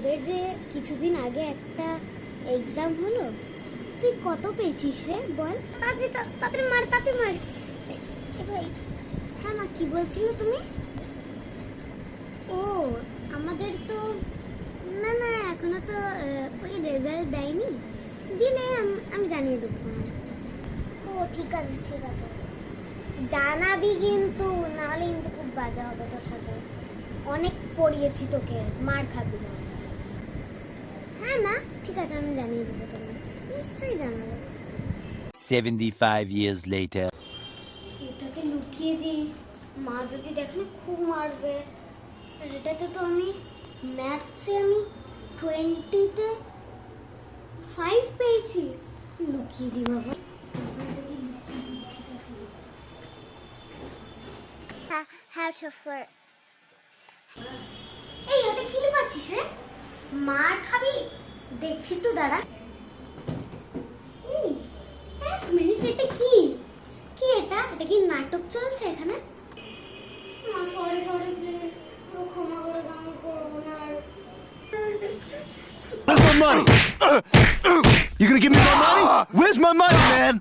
তোদের যে কিছুদিন আগে একটা এক্সাম হলো, তুই কত পেয়েছিস রে বল? তাড়াতাড়ি মার। ভাই হ্যাঁ মা, কি বলছিলে তুমি? ও আমাদের তো না এখনো তো ওই রেজাল্ট দেয়নি, দিলে আমি জানিয়ে দেবো। ও ঠিক আছে জানাবি, কিন্তু নাহলে কিন্তু খুব বাজে হবে তোর সাথে। অনেক পড়িয়েছি তোকে, মার খাবি না। হ্যাঁ না ঠিক আছে, আমি জানিয়ে দেবো তোমাকে, নিশ্চয়ই জানাবো। 75 years later. এটাকে লুকিয়ে দিই, মা যদি দেখে খুব মারবে। আর এটাতে তো আমি ম্যাথসে 20-তে 5 পেয়েছি। লুকিয়ে দিই বাবা। এই ওটা কি লুকাচ্ছিস রে? মার খাবি, দেখি তো দাঁড়া। এক মিনিট, এটা কি এটা কি নাটক চলছে এখানে? মা সরি প্লিজ, ক্ষমা করে দাও, আমি করবো না আর। Where's my money? You gonna give me my money? Where's my money, man?